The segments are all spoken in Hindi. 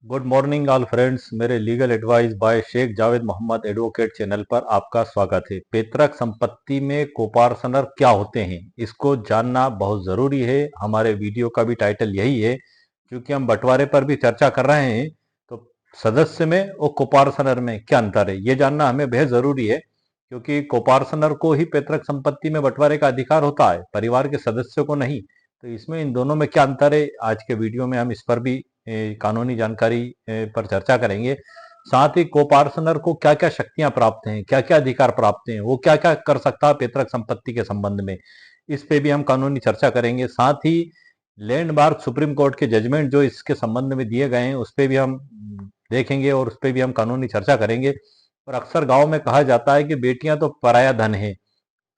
Good morning all friends. मेरे legal advice by Sheikh Javed Mohammad advocate channel पर आपका स्वागत है। पैतृक संपत्ति में कोपार्सनर क्या होते हैं, इसको जानना बहुत जरूरी है। हमारे वीडियो का भी टाइटल यही है, क्योंकि हम बंटवारे पर भी चर्चा कर रहे हैं। तो सदस्य में और कोपार्सनर में क्या अंतर है, ये जानना हमें बेहद जरूरी है, क्योंकि कोपार्सनर को ही पैतृक संपत्ति में बंटवारे का अधिकार होता है, परिवार के सदस्यों को नहीं। तो इसमें इन दोनों में क्या अंतर है, आज के वीडियो में हम इस पर भी कानूनी जानकारी पर चर्चा करेंगे। साथ ही कोपार्सनर को क्या क्या शक्तियां प्राप्त हैं, क्या क्या अधिकार प्राप्त हैं, वो क्या क्या कर सकता है पैतृक संपत्ति के संबंध में, इस पे भी हम कानूनी चर्चा करेंगे। साथ ही लैंडमार्क सुप्रीम कोर्ट के जजमेंट जो इसके संबंध में दिए गए हैं, उस पे भी हम देखेंगे और उस पे भी हम कानूनी चर्चा करेंगे। और अक्सर गांव में कहा जाता है कि बेटियां तो पराया धन है,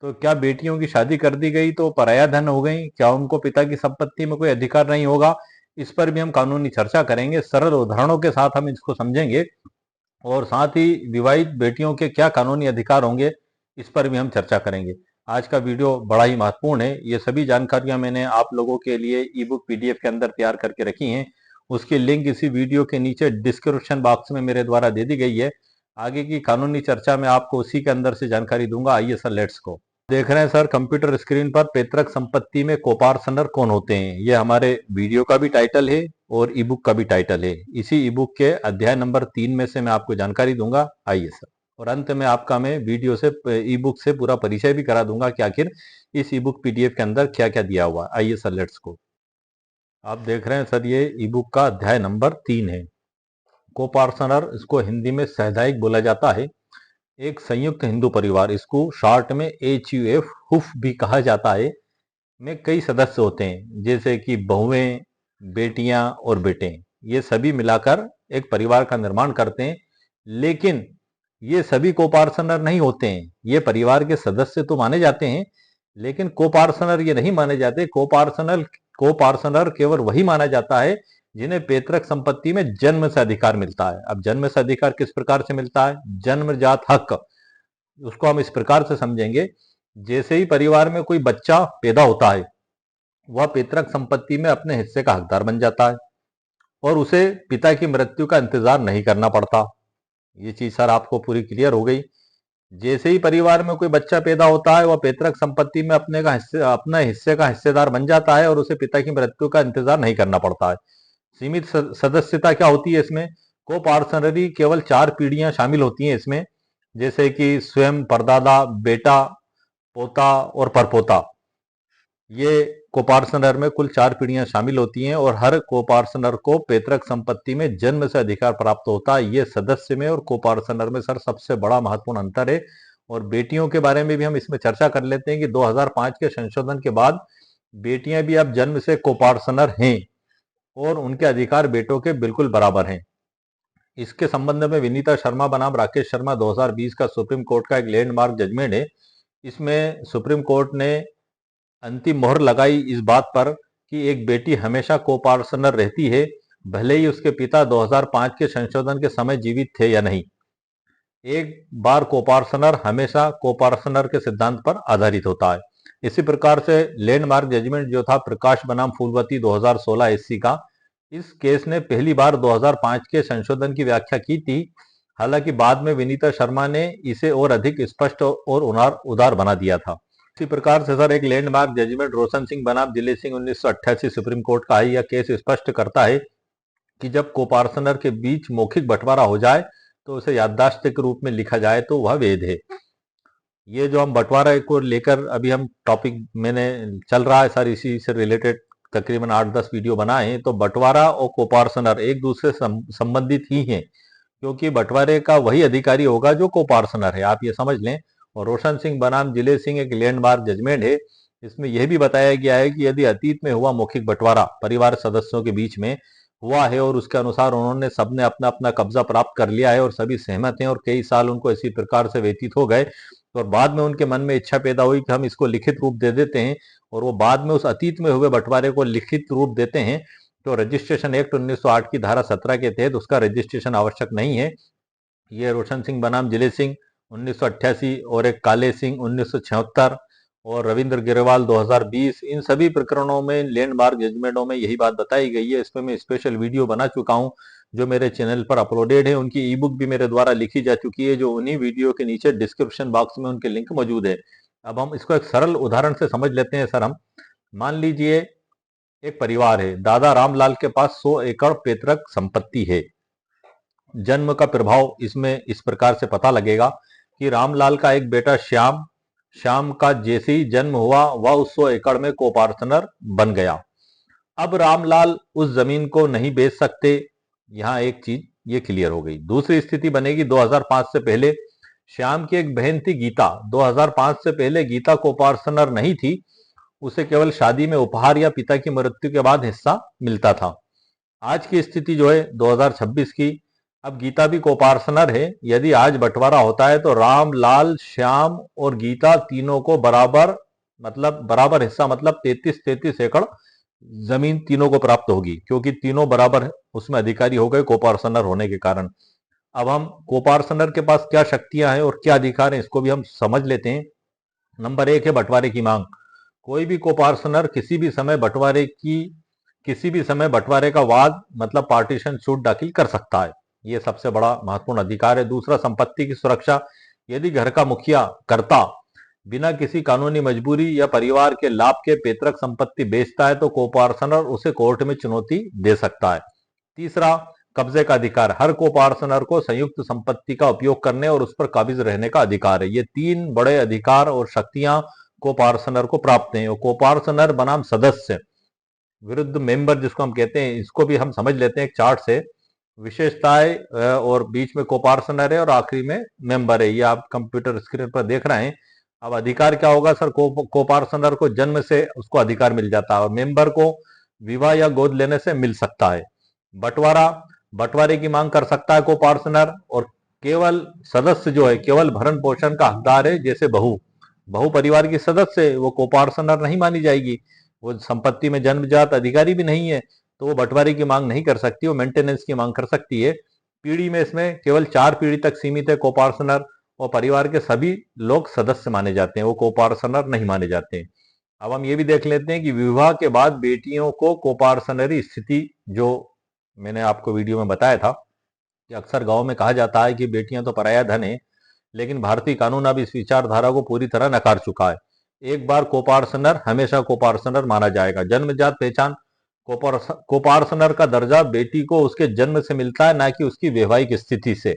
तो क्या बेटियों की शादी कर दी गई तो पराया धन हो गई, क्या उनको पिता की संपत्ति में कोई अधिकार नहीं होगा? इस पर भी हम कानूनी चर्चा करेंगे, सरल उदाहरणों के साथ हम इसको समझेंगे। और साथ ही विवाहित बेटियों के क्या कानूनी अधिकार होंगे, इस पर भी हम चर्चा करेंगे। आज का वीडियो बड़ा ही महत्वपूर्ण है। ये सभी जानकारियां मैंने आप लोगों के लिए ई बुक पीडीएफ के अंदर तैयार करके रखी हैं। उसकी लिंक इसी वीडियो के नीचे डिस्क्रिप्शन बॉक्स में मेरे द्वारा दे दी गई है। आगे की कानूनी चर्चा में आपको उसी के अंदर से जानकारी दूंगा। आइए सर, लेट्स गो। देख रहे हैं सर कंप्यूटर स्क्रीन पर, पैतृक संपत्ति में कोपार्सनर कौन होते हैं। ये हमारे वीडियो का भी टाइटल है और ई बुक का भी टाइटल है। इसी ई बुक के अध्याय नंबर 3 में से मैं आपको जानकारी दूंगा। आइए सर, और अंत में आपका मैं वीडियो से ई बुक से पूरा परिचय भी करा दूंगा कि आखिर इस ई बुक पीडीएफ के अंदर क्या क्या दिया हुआ। आइए सर, लेट्स गो। आप देख रहे हैं सर, ये ई बुक का अध्याय नंबर 3 है। कोपार्सनर, इसको हिंदी में सहधायक बोला जाता है। एक संयुक्त हिंदू परिवार, इसको शॉर्ट में HUF हुफ भी कहा जाता है, में कई सदस्य होते हैं, जैसे कि बहुएं, बेटियां और बेटे। ये सभी मिलाकर एक परिवार का निर्माण करते हैं। लेकिन ये सभी कोपार्सनर नहीं होते हैं। ये परिवार के सदस्य तो माने जाते हैं, लेकिन कोपार्सनर ये नहीं माने जाते। कोपार्सनर केवल वही माना जाता है जिन्हें पैतृक संपत्ति में जन्म से अधिकार मिलता है। अब जन्म से अधिकार किस प्रकार से मिलता है? जन्मजात हक, उसको हम इस प्रकार से समझेंगे। जैसे ही परिवार में कोई बच्चा पैदा होता है, वह पैतृक संपत्ति में अपने हिस्से का हकदार बन जाता है और उसे पिता की मृत्यु का इंतजार नहीं करना पड़ता। ये चीज सर आपको पूरी क्लियर हो गई। जैसे ही परिवार में कोई बच्चा पैदा होता है, वह पैतृक संपत्ति में अपने हिस्से का हिस्सेदार बन जाता है और उसे पिता की मृत्यु का इंतजार नहीं करना पड़ता है। सीमित सदस्यता क्या होती है इसमें? कोपार्सनरी केवल 4 पीढ़ियां शामिल होती हैं इसमें, जैसे कि स्वयं, परदादा, बेटा, पोता और परपोता। ये कोपार्सनर में कुल 4 पीढ़ियां शामिल होती हैं और हर कोपार्सनर को पैतृक संपत्ति में जन्म से अधिकार प्राप्त होता है। ये सदस्य में और कोपार्सनर में सर सबसे बड़ा महत्वपूर्ण अंतर है। और बेटियों के बारे में भी हम इसमें चर्चा कर लेते हैं कि 2005 के संशोधन के बाद बेटियां भी अब जन्म से कोपार्सनर हैं और उनके अधिकार बेटों के बिल्कुल बराबर हैं। इसके संबंध में विनीता शर्मा बनाम राकेश शर्मा 2020 का सुप्रीम कोर्ट का एक लैंडमार्क जजमेंट है। इसमें सुप्रीम कोर्ट ने अंतिम मोहर लगाई इस बात पर कि एक बेटी हमेशा कोपार्सनर रहती है, भले ही उसके पिता 2005 के संशोधन के समय जीवित थे या नहीं। एक बार कोपार्सनर हमेशा कोपार्सनर के सिद्धांत पर आधारित होता है। इसी प्रकार से लैंडमार्क जजमेंट जो था प्रकाश बनाम फूलवती 2016 SC का, इस केस ने पहली बार 2005 के संशोधन की व्याख्या की थी। हालांकि बाद में विनीता शर्मा ने इसे और अधिक स्पष्ट और उदार बना दिया था। इसी प्रकार से सर एक लैंडमार्क जजमेंट रोशन सिंह बनाम दिलीप सिंह 1988 सुप्रीम कोर्ट का है। यह केस स्पष्ट करता है कि जब कोपार्सनर के बीच मौखिक बंटवारा हो जाए तो उसे याददाश्त के रूप में लिखा जाए तो वह वैध है। ये जो हम बंटवारा को लेकर अभी हम टॉपिक मैंने चल रहा है सर, इसी से रिलेटेड तकरीबन 8-10 वीडियो बनाए हैं। तो बंटवारा और कोपार्सनर एक दूसरे से संबंधित ही हैं, क्योंकि बंटवारे का वही अधिकारी होगा जो कोपार्सनर है, आप ये समझ लें। और रोशन सिंह बनाम जिले सिंह एक लैंडमार्क जजमेंट है। इसमें यह भी बताया गया है कि यदि अतीत में हुआ मौखिक बंटवारा परिवार सदस्यों के बीच में हुआ है और उसके अनुसार उन्होंने सबने अपना अपना कब्जा प्राप्त कर लिया है और सभी सहमत हैं और कई साल उनको इसी प्रकार से व्यतीत हो गए, और बाद में उनके मन में इच्छा पैदा हुई कि हम इसको लिखित रूप दे देते हैं, और वो बाद में उस अतीत में हुए बंटवारे को लिखित रूप देते हैं, तो रजिस्ट्रेशन एक्ट 1908 की धारा 17 के तहत उसका रजिस्ट्रेशन आवश्यक नहीं है। ये रोशन सिंह बनाम जिले सिंह 1988 और एक काले सिंह 1976 और रविंद्र गिरवाल 2020, इन सभी प्रकरणों में लैंडमार्क जजमेंटों में यही बात बताई गई है। इस पर मैं स्पेशल वीडियो बना चुका हूं, जो मेरे चैनल पर अपलोडेड है, उनकी ई बुक भी मेरे द्वारा लिखी जा चुकी है, जो उन्हीं वीडियो के नीचे डिस्क्रिप्शन बॉक्स में उनके लिंक मौजूद है। अब हम इसको एक सरल उदाहरण से समझ लेते हैं सर। हम मान लीजिए एक परिवार है, दादा रामलाल के पास 100 एकड़ पैतृक संपत्ति है। जन्म का प्रभाव इसमें इस प्रकार से पता लगेगा कि रामलाल का एक बेटा श्याम, श्याम का जैसे ही जन्म हुआ वह उस 100 एकड़ में कोपार्टनर बन गया। अब रामलाल उस जमीन को नहीं बेच सकते। यहां एक चीज ये क्लियर हो गई। दूसरी स्थिति बनेगी 2005 से पहले। श्याम की एक बहन थी गीता। 2005 से पहले गीता कोपार्टनर नहीं थी, उसे केवल शादी में उपहार या पिता की मृत्यु के बाद हिस्सा मिलता था। आज की स्थिति जो है 2026 की, अब गीता भी कोपार्टनर है। यदि आज बंटवारा होता है तो रामलाल, श्याम और गीता तीनों को बराबर हिस्सा, मतलब 33-33 एकड़ जमीन तीनों को प्राप्त होगी, क्योंकि तीनों बराबर उसमें अधिकारी हो गए कोपार्टनर होने के कारण। अब हम कोपार्टनर के पास क्या शक्तियां हैं और क्या अधिकार हैं, इसको भी हम समझ लेते हैं। नंबर 1 है बंटवारे की मांग। कोई भी कोपार्टनर किसी भी समय बंटवारे का वाद, मतलब पार्टीशन सूट दाखिल कर सकता है। यह सबसे बड़ा महत्वपूर्ण अधिकार है। दूसरा, संपत्ति की सुरक्षा। यदि घर का मुखिया कर्ता बिना किसी कानूनी मजबूरी या परिवार के लाभ के पैतृक संपत्ति बेचता है तो कोपार्टनर उसे कोर्ट में चुनौती दे सकता है। तीसरा, कब्जे का अधिकार। हर कोपार्टनर को संयुक्त संपत्ति का उपयोग करने और उस पर काबिज रहने का अधिकार है। ये 3 बड़े अधिकार और शक्तियां कोपार्टनर को प्राप्त हैं। और कोपार्टनर बनाम सदस्य विरुद्ध मेंबर जिसको हम कहते हैं, इसको भी हम समझ लेते हैं एक चार्ट से। विशेषताएं और बीच में कोपार्टनर है और आखिरी में मेंबर है। ये आप कंप्यूटर स्क्रीन पर देख रहे हैं। अब अधिकार क्या होगा सर? कोपार्टनर को जन्म से उसको अधिकार मिल जाता है और मेंबर को विवाह या गोद लेने से मिल सकता है। बंटवारे की मांग कर सकता है कोपार्टनर, और केवल सदस्य जो है केवल भरण पोषण का हकदार है। जैसे बहू परिवार की सदस्य है, वो कोपार्टनर नहीं मानी जाएगी। वो संपत्ति में जन्मजात अधिकारी भी नहीं है, तो वो बंटवारे की मांग नहीं कर सकती, वो मेंटेनेंस की मांग कर सकती है। पीढ़ी में इसमें केवल 4 पीढ़ी तक सीमित है कोपार्टनर, और परिवार के सभी लोग सदस्य माने जाते हैं, वो कोपार्टनर नहीं माने जाते हैं। अब हम ये भी देख लेते हैं कि विवाह के बाद बेटियों को कोपार्टनरी स्थिति, जो मैंने आपको वीडियो में बताया था कि अक्सर गांव में कहा जाता है कि बेटियां तो पराया धन है, लेकिन भारतीय कानून अब इस विचारधारा को पूरी तरह नकार चुका है। एक बार कोपार्टनर हमेशा कोपार्टनर माना जाएगा। जन्मजात पहचान। कोपार्टनर का दर्जा बेटी को उसके जन्म से मिलता है, ना कि उसकी वैवाहिक स्थिति से।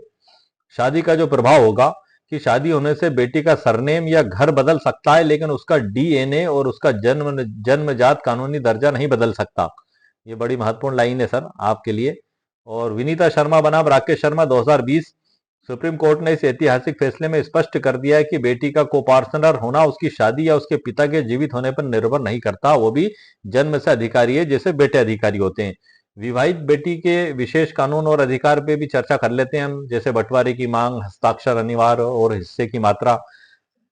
शादी का जो प्रभाव होगा कि शादी होने से बेटी का सरनेम या घर बदल सकता है, लेकिन उसका डीएनए और उसका जन्मजात कानूनी दर्जा नहीं बदल सकता। ये बड़ी महत्वपूर्ण लाइन है सर आपके लिए। और विनीता शर्मा बनाम राकेश शर्मा 2020, सुप्रीम कोर्ट ने इस ऐतिहासिक फैसले में स्पष्ट कर दिया है कि बेटी का कोपार्टनर होना उसकी शादी या उसके पिता के जीवित होने पर निर्भर नहीं करता। वो भी जन्म से अधिकारी है, जैसे बेटे अधिकारी होते हैं। विवाहित बेटी के विशेष कानून और अधिकार पे भी चर्चा कर लेते हैं हम, जैसे बंटवारे की मांग, हस्ताक्षर अनिवार्य और हिस्से की मात्रा।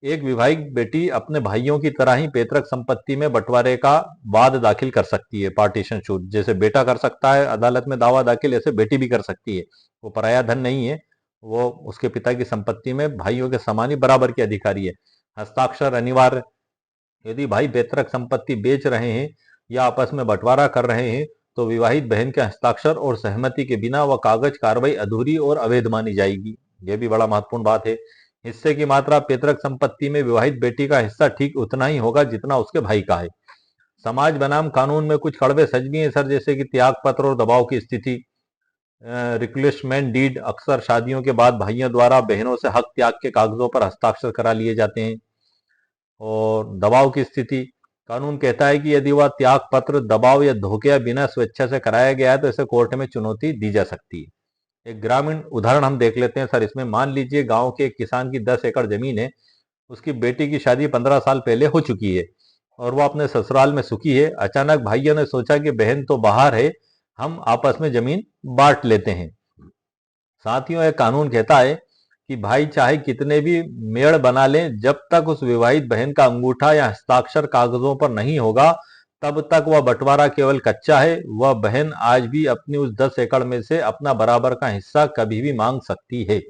एक विवाहित बेटी अपने भाइयों की तरह ही पैतृक संपत्ति में बंटवारे का वाद दाखिल कर सकती है, पार्टीशन सूट। जैसे बेटा कर सकता है अदालत में दावा दाखिल, ऐसे बेटी भी कर सकती है। वो पराया धन नहीं है, वो उसके पिता की संपत्ति में भाइयों के समान ही बराबर की अधिकारी है। हस्ताक्षर अनिवार्य। यदि भाई पैतृक संपत्ति बेच रहे हैं या आपस में बंटवारा कर रहे हैं तो विवाहित बहन के हस्ताक्षर और सहमति के बिना वह कागज कार्रवाई अधूरी और अवैध मानी जाएगी। यह भी बड़ा महत्वपूर्ण बात है। हिस्से की मात्रा। पैतृक संपत्ति में विवाहित बेटी का हिस्सा ठीक उतना ही होगा जितना उसके भाई का है। समाज बनाम कानून में कुछ कड़वे सच भी हैं सर, जैसे कि त्याग पत्र और दबाव की स्थिति। रिक्वेस्टमेंट डीड। अक्सर शादियों के बाद भाइयों द्वारा बहनों से हक त्याग के कागजों पर हस्ताक्षर करा लिए जाते हैं। और दबाव की स्थिति। कानून कहता है कि यदि वह त्याग पत्र दबाव या धोखे या बिना स्वेच्छा से कराया गया है तो इसे कोर्ट में चुनौती दी जा सकती है। एक ग्रामीण उदाहरण हम देख लेते हैं सर इसमें। मान लीजिए गांव के एक किसान की 10 एकड़ जमीन है। उसकी बेटी की शादी 15 साल पहले हो चुकी है और वह अपने ससुराल में सुखी है। अचानक भाइयों ने सोचा कि बहन तो बाहर है, हम आपस में जमीन बांट लेते हैं। साथियों, यह कानून कहता है कि भाई चाहे कितने भी मेड़ बना लें, जब तक उस विवाहित बहन का अंगूठा या हस्ताक्षर कागजों पर नहीं होगा तब तक वह बंटवारा केवल कच्चा है। वह बहन आज भी अपनी उस 10 एकड़ में से अपना बराबर का हिस्सा कभी भी मांग सकती है।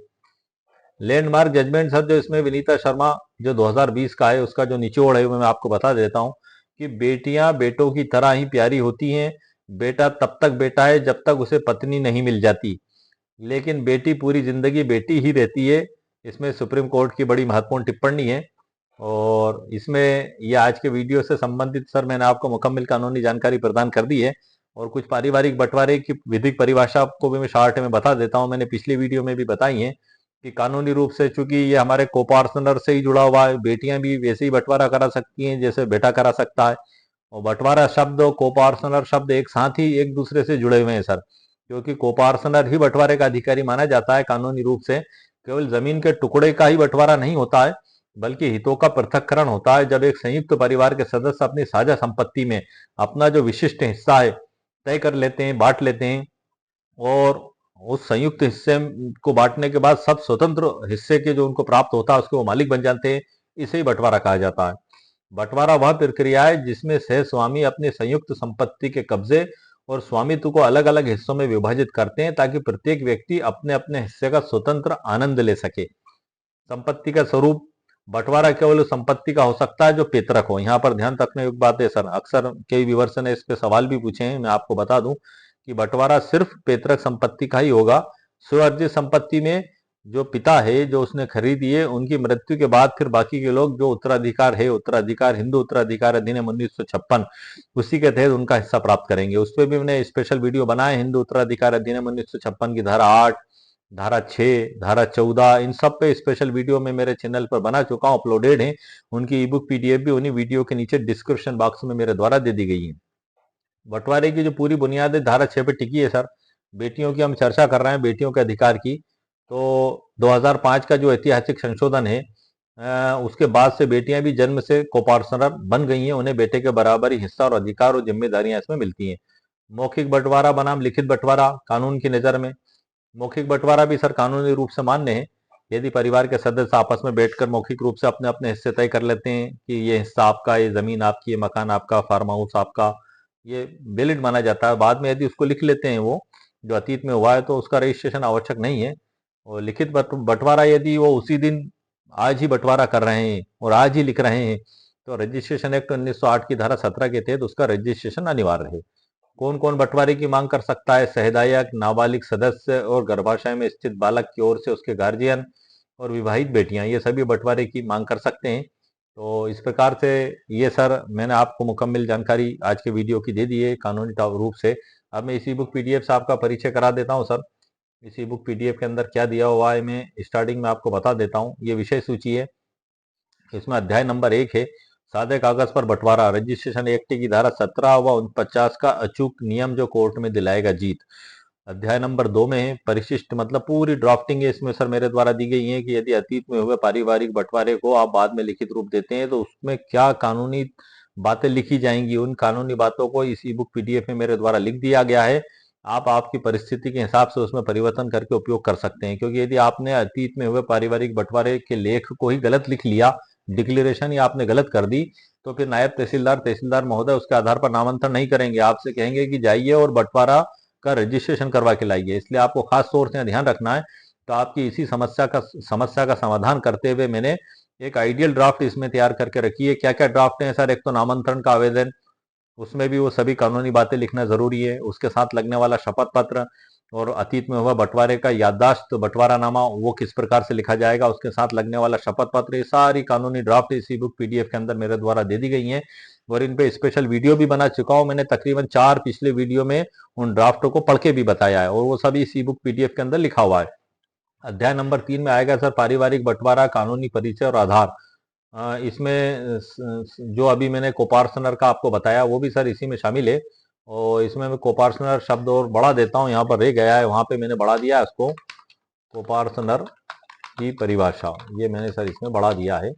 लैंडमार्क जजमेंट सर, जो इसमें विनीता शर्मा जो 2020 का है, उसका जो निचोड़ है वो मैं आपको बता देता हूं कि बेटियां बेटों की तरह ही प्यारी होती हैं। बेटा तब तक बेटा है जब तक उसे पत्नी नहीं मिल जाती, लेकिन बेटी पूरी जिंदगी बेटी ही रहती है। इसमें सुप्रीम कोर्ट की बड़ी महत्वपूर्ण टिप्पणी है। और इसमें ये आज के वीडियो से संबंधित सर मैंने आपको मुकम्मल कानूनी जानकारी प्रदान कर दी है। और कुछ पारिवारिक बंटवारे की विधिक परिभाषा आपको भी मैं शॉर्ट में बता देता हूँ। मैंने पिछली वीडियो में भी बताई है कि कानूनी रूप से चूंकि ये हमारे कोपार्टनर से ही जुड़ा हुआ है, बेटियां भी वैसे ही बंटवारा करा सकती हैं जैसे बेटा करा सकता है। और बंटवारा शब्द और कोपार्टनर शब्द एक साथ ही एक दूसरे से जुड़े हुए हैं सर, क्योंकि कोपार्टनर ही बंटवारे का अधिकारी माना जाता है कानूनी रूप से। केवल जमीन के टुकड़े का ही बंटवारा नहीं होता है, बल्कि हितों का पृथक्करण होता है। जब एक संयुक्त परिवार के सदस्य अपनी साझा संपत्ति में अपना जो विशिष्ट हिस्सा है तय कर लेते हैं, बांट लेते हैं, और उस संयुक्त हिस्से को बांटने के बाद सब स्वतंत्र हिस्से के जो उनको प्राप्त होता है उसके वो मालिक बन जाते हैं, इसे ही बंटवारा कहा जाता है। बंटवारा वह प्रक्रिया है जिसमें सह स्वामी अपनी संयुक्त संपत्ति के कब्जे और स्वामित्व को अलग अलग हिस्सों में विभाजित करते हैं, ताकि प्रत्येक व्यक्ति अपने अपने हिस्से का स्वतंत्र आनंद ले सके। संपत्ति का स्वरूप, बंटवारा केवल उस संपत्ति का हो सकता है जो पैतृक हो। यहाँ पर ध्यान रखने योग्य बात है सर, अक्सर कई व्यूअर्स ने इस पे सवाल भी पूछे हैं। मैं आपको बता दूं कि बंटवारा सिर्फ पैतृक संपत्ति का ही होगा। स्वअर्जित संपत्ति में जो पिता है, जो उसने खरीदी है, उनकी मृत्यु के बाद फिर बाकी के लोग जो उत्तराधिकार है, उत्तराधिकार हिंदू उत्तराधिकार अधिनियम 1956, उसी के तहत उनका हिस्सा प्राप्त करेंगे। उस पर भी मैंने स्पेशल वीडियो बनाए, हिंदू उत्तराधिकार अधिनियम 1956 की धारा 8, धारा 6, धारा 14, इन सब पे स्पेशल वीडियो में मेरे चैनल पर बना चुका हूँ, अपलोडेड है। उनकी ई बुक पीडीएफ भी उन्हीं वीडियो के नीचे डिस्क्रिप्शन बॉक्स में मेरे द्वारा दे दी गई है। बंटवारे की जो पूरी बुनियाद है धारा 6 पे टिकी है सर। बेटियों की हम चर्चा कर रहे हैं, बेटियों के अधिकार की। तो 2005 का जो ऐतिहासिक संशोधन है, उसके बाद से बेटियां भी जन्म से कोपार्टनर बन गई हैं। उन्हें बेटे के बराबर ही हिस्सा और अधिकार और जिम्मेदारियां इसमें मिलती हैं। मौखिक बंटवारा बनाम लिखित बंटवारा कानून की नजर में, मौखिक बंटवारा भी सर कानूनी रूप से मान्य है। यदि परिवार के सदस्य आपस में बैठकर मौखिक रूप से अपने अपने हिस्से तय कर लेते हैं कि ये हिस्सा आपका, ये जमीन आपकी, ये मकान आपका, फार्म हाउस आपका, ये वैलिड माना जाता है। बाद में यदि उसको लिख लेते हैं वो जो अतीत में हुआ है, तो उसका रजिस्ट्रेशन आवश्यक नहीं है। और लिखित बंटवारा यदि वो उसी दिन आज ही बंटवारा कर रहे हैं और आज ही लिख रहे हैं, तो रजिस्ट्रेशन एक्ट 1908 की धारा 17 के तहत उसका रजिस्ट्रेशन अनिवार्य है। कौन कौन बंटवारे की मांग कर सकता है? सहदायक, नाबालिग सदस्य और गर्भाशय में स्थित बालक की ओर से उसके गार्जियन और विवाहित बेटियां, ये सभी बंटवारे की मांग कर सकते हैं। तो इस प्रकार से ये सर मैंने आपको मुकम्मल जानकारी आज के वीडियो की दे दी है कानूनी रूप से। अब मैं इसी बुक पीडीएफ से आपका परिचय करा देता हूँ सर। इसी बुक पीडीएफ के अंदर क्या दिया हुआ है मैं स्टार्टिंग में आपको बता देता हूँ। ये विषय सूची है, इसमें अध्याय नंबर 1 है सादे कागज पर बंटवारा। रजिस्ट्रेशन एक्ट की धारा 17 व 49 का अचूक नियम जो कोर्ट में दिलाएगा जीत। अध्याय नंबर 2 में है परिशिष्ट, मतलब पूरी ड्राफ्टिंग है इसमें सर मेरे द्वारा दी गई है कि यदि अतीत में हुए पारिवारिक बंटवारे को आप बाद में लिखित रूप देते हैं तो उसमें क्या कानूनी बातें लिखी जाएंगी। उन कानूनी बातों को इस ई बुक पीडीएफ में मेरे द्वारा लिख दिया गया है। आप आपकी परिस्थिति के हिसाब से उसमें परिवर्तन करके उपयोग कर सकते हैं। क्योंकि यदि आपने अतीत में हुए पारिवारिक बंटवारे के लेख को ही गलत लिख लिया, डिक्लेरेशन ही आपने गलत कर दी, तो फिर नायब तहसीलदार महोदय उसके आधार पर नामांतरण नहीं करेंगे। आपसे कहेंगे कि जाइए और बंटवारा का रजिस्ट्रेशन करवा के लाइए। इसलिए आपको खास तौर से ध्यान रखना है। तो आपकी इसी समस्या का समाधान करते हुए मैंने एक आइडियल ड्राफ्ट इसमें तैयार करके रखी है। क्या क्या ड्राफ्ट है सर? एक तो नामांतरण का आवेदन, उसमें भी वो सभी कानूनी बातें लिखना जरूरी है। उसके साथ लगने वाला शपथ पत्र और अतीत में हुआ बंटवारे का याददाश्त बंटवारानामा वो किस प्रकार से लिखा जाएगा, उसके साथ लगने वाला शपथ पत्र, ये सारी कानूनी ड्राफ्ट इसी बुक पीडीएफ के अंदर मेरे द्वारा दे दी गई है। और इन पे स्पेशल वीडियो भी बना चुका हूं मैंने, तकरीबन 4 पिछले वीडियो में उन ड्राफ्टों को पढ़ के भी बताया है, और वो सभी इसी बुक पीडीएफ के अंदर लिखा हुआ है। अध्याय नंबर 3 में आएगा सर पारिवारिक बंटवारा, कानूनी परिचय और आधार। इसमें जो अभी मैंने कोपार्टनर का आपको बताया वो भी सर इसी में शामिल है। और इसमें मैं कोपार्टनर शब्द और बढ़ा देता हूँ, यहाँ पर रह गया है, वहां पे मैंने बढ़ा दिया है उसको। कोपार्टनर की परिभाषा ये मैंने सर इसमें बढ़ा दिया है।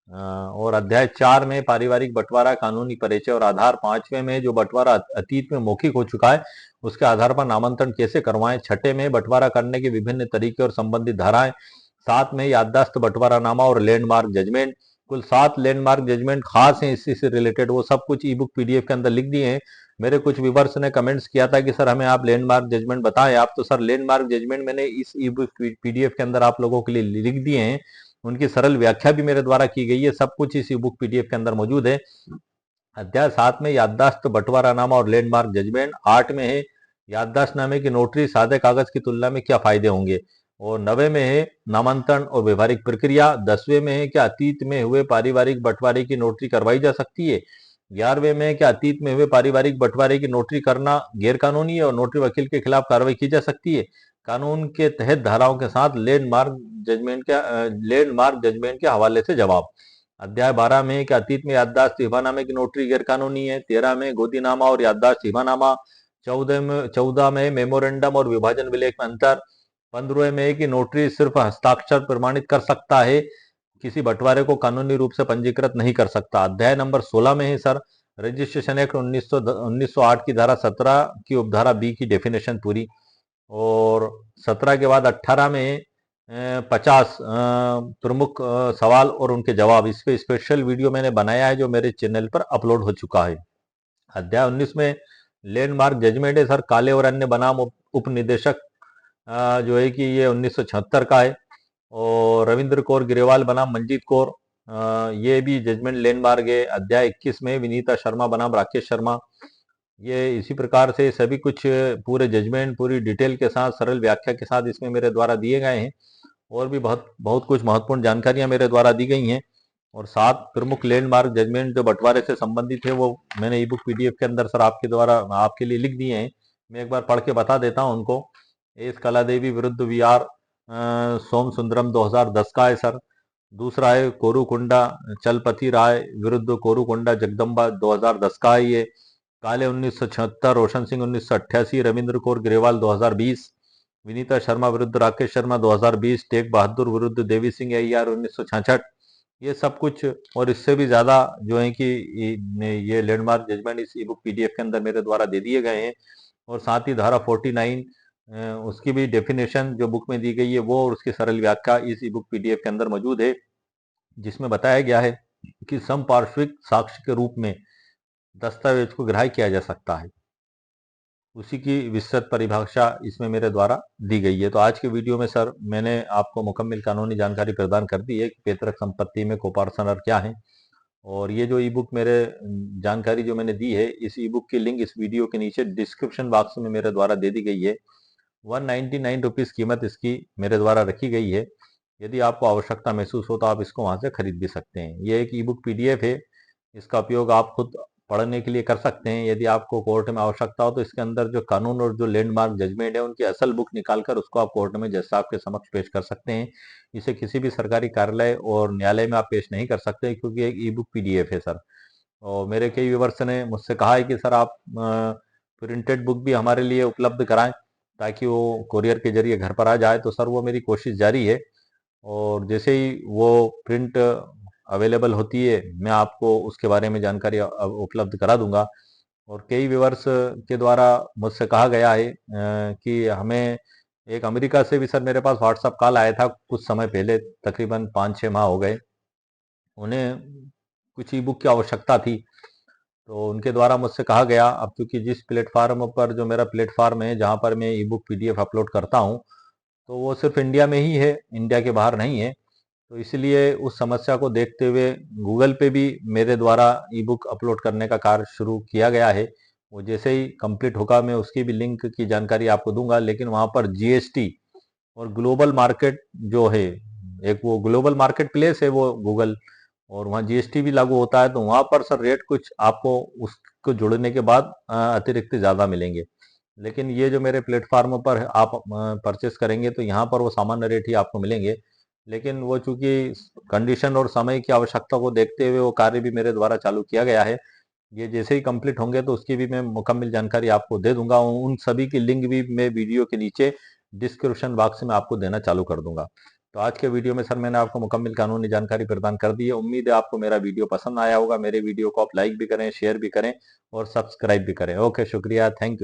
और अध्याय 4 में पारिवारिक बंटवारा, कानूनी परिचय और आधार। 5वें में जो बंटवारा अतीत में मौखिक हो चुका है उसके आधार पर नामांतरण कैसे करवाएं। 6ठे में बंटवारा करने के विभिन्न तरीके और संबंधित धाराएं। 7 में याददाश्त बंटवारानामा और लैंडमार्क जजमेंट। कुल 7 लैंडमार्क जजमेंट खास हैं इसी से रिलेटेड, वो सब कुछ ई बुक पीडीएफ के अंदर लिख दिए हैं। मेरे कुछ व्यूवर्स ने कमेंट्स किया था कि सर हमें आप लैंडमार्क जजमेंट बताएं आप, तो सर लैंडमार्क जजमेंट मैंने इस ई बुक पीडीएफ के अंदर आप लोगों के लिए लिख दिए हैं। उनकी सरल व्याख्या भी मेरे द्वारा की गई है, सब कुछ इस ई बुक पीडीएफ के अंदर मौजूद है। अध्याय 7 में याददाश्त बंटवारानामा और लैंडमार्क जजमेंट। 8 में है याददाश्तनामे की नोटरी सादे कागज की तुलना में क्या फायदे होंगे। और 9वें में है नामांतरण और व्यवहारिक प्रक्रिया। 10वें में है क्या अतीत में हुए पारिवारिक बंटवारे की नोटरी करवाई जा सकती है। 11वें में है क्या अतीत में हुए पारिवारिक बंटवारे की नोटरी करना गैर कानूनी है और नोटरी वकील के खिलाफ कार्रवाई की जा सकती है। कानून के तहत धाराओं के साथ लैंडमार्क जजमेंट के हवाले से जवाब। अध्याय 12 में कि अतीत में याददाश्त हिबानामे की नोटरी गैर कानूनी है। 13 में गोदीनामा और याददाश्त हिबानामा। 14 में मेमोरेंडम और विभाजन विलेख में अंतर। 15वें में कि नोटरी सिर्फ हस्ताक्षर प्रमाणित कर सकता है, किसी बंटवारे को कानूनी रूप से पंजीकृत नहीं कर सकता। अध्याय नंबर 16 में है सर रजिस्ट्रेशन एक्ट 1908 की धारा 17 की उपधारा बी की डेफिनेशन पूरी। और 17 के बाद 18 में 50 प्रमुख सवाल और उनके जवाब, इस पे स्पेशल वीडियो मैंने बनाया है जो मेरे चैनल पर अपलोड हो चुका है। अध्याय 19 में लैंडमार्क जजमेंट है सर काले और अन्य बनाम उपनिदेशक, जो है कि ये 1976 का है। और रविंद्र कौर गिरेवाल बनाम मंजीत कौर, ये भी जजमेंट लैंडमार्क है। अध्याय 21 में विनीता शर्मा बनाम राकेश शर्मा। ये इसी प्रकार से सभी कुछ पूरे जजमेंट पूरी डिटेल के साथ सरल व्याख्या के साथ इसमें मेरे द्वारा दिए गए हैं। और भी बहुत बहुत कुछ महत्वपूर्ण जानकारियां मेरे द्वारा दी गई हैं। और 7 प्रमुख लैंडमार्क जजमेंट जो बंटवारे से संबंधित है वो मैंने ई बुक पीडीएफ के अंदर सर आपके द्वारा आपके लिए लिख दिए हैं। मैं एक बार पढ़ के बता देता हूं उनको। एस कला देवी विरुद्ध वी आर सोम सुंदरम 2010 का है सर। दूसरा है कोरुकुंडा चलपति राय विरुद्ध कोरुकुंडा जगदम्बा 2010 का है ये। काले 1976, रोशन सिंह 1988, रविंद्र कौर ग्रेवाल 2020, विनीता शर्मा विरुद्ध राकेश शर्मा 2020, टेक बहादुर विरुद्ध देवी सिंह अय्यर 1966। ये सब कुछ और इससे भी ज्यादा जो है कि ये लैंडमार्क जजमेंट इस ई बुक पीडीएफ के अंदर मेरे द्वारा दे दिए गए हैं। और साथ ही धारा 49 उसकी भी डेफिनेशन जो बुक में दी गई है वो और उसकी सरल व्याख्या इस ई बुक पीडीएफ के अंदर मौजूद है, जिसमें बताया गया है कि समपार्श्विक साक्ष्य के रूप में दस्तावेज को ग्राह्य किया जा सकता है। उसी की विस्तृत परिभाषा इसमें मेरे द्वारा दी गई है। तो आज के वीडियो में सर मैंने आपको मुकम्मल कानूनी जानकारी प्रदान कर दी है कि पैतृक संपत्ति में कोपार्सनर क्या है। और ये जो ई बुक मेरे जानकारी जो मैंने दी है, इस ई बुक की लिंक इस वीडियो के नीचे डिस्क्रिप्शन बॉक्स में मेरे द्वारा दे दी गई है। 199 रुपीज़ कीमत इसकी मेरे द्वारा रखी गई है। यदि आपको आवश्यकता महसूस हो तो आप इसको वहां से खरीद भी सकते हैं। ये एक ई बुक पीडीएफ है, इसका उपयोग आप खुद पढ़ने के लिए कर सकते हैं। यदि आपको कोर्ट में आवश्यकता हो तो इसके अंदर जो कानून और जो लैंडमार्क जजमेंट है उनकी असल बुक निकालकर उसको आप कोर्ट में जज साहब के समक्ष पेश कर सकते हैं। इसे किसी भी सरकारी कार्यालय और न्यायालय में आप पेश नहीं कर सकते क्योंकि एक ई बुक पीडीएफ है सर। और मेरे कई व्यूवर्स ने मुझसे कहा है कि सर आप प्रिंटेड बुक भी हमारे लिए उपलब्ध कराएं ताकि वो कोरियर के जरिए घर पर आ जाए। तो सर वो मेरी कोशिश जारी है और जैसे ही वो प्रिंट अवेलेबल होती है मैं आपको उसके बारे में जानकारी उपलब्ध करा दूंगा। और कई व्यूवर्स के द्वारा मुझसे कहा गया है कि हमें एक अमेरिका से भी सर मेरे पास व्हाट्सअप कॉल आया था कुछ समय पहले, तकरीबन 5-6 माह हो गए। उन्हें कुछ ई बुक की आवश्यकता थी तो उनके द्वारा मुझसे कहा गया, अब क्योंकि जिस प्लेटफार्म पर जो मेरा प्लेटफार्म है जहाँ पर मैं ई बुक पीडीएफ अपलोड करता हूँ तो वो सिर्फ इंडिया में ही है, इंडिया के बाहर नहीं है। तो इसलिए उस समस्या को देखते हुए गूगल पे भी मेरे द्वारा ई बुक अपलोड करने का कार्य शुरू किया गया है। वो जैसे ही कंप्लीट होगा मैं उसकी भी लिंक की जानकारी आपको दूंगा। लेकिन वहाँ पर जीएसटी और ग्लोबल मार्केट जो है, एक वो ग्लोबल मार्केट प्लेस है वो गूगल, और वहाँ जीएसटी भी लागू होता है। तो वहाँ पर सर रेट कुछ आपको उसको जोड़ने के बाद अतिरिक्त ज़्यादा मिलेंगे। लेकिन ये जो मेरे प्लेटफार्म पर आप परचेस करेंगे तो यहाँ पर वो सामान्य रेट ही आपको मिलेंगे। लेकिन वो चूंकि कंडीशन और समय की आवश्यकता को देखते हुए वो कार्य भी मेरे द्वारा चालू किया गया है। ये जैसे ही कंप्लीट होंगे तो उसकी भी मैं मुकम्मल जानकारी आपको दे दूंगा। उन सभी की लिंक भी मैं वीडियो के नीचे डिस्क्रिप्शन बॉक्स में आपको देना चालू कर दूंगा। तो आज के वीडियो में सर मैंने आपको मुकम्मल कानूनी जानकारी प्रदान कर दी है। उम्मीद है आपको मेरा वीडियो पसंद आया होगा। मेरे वीडियो को आप लाइक भी करें, शेयर भी करें और सब्सक्राइब भी करें। ओके, शुक्रिया, थैंक यू।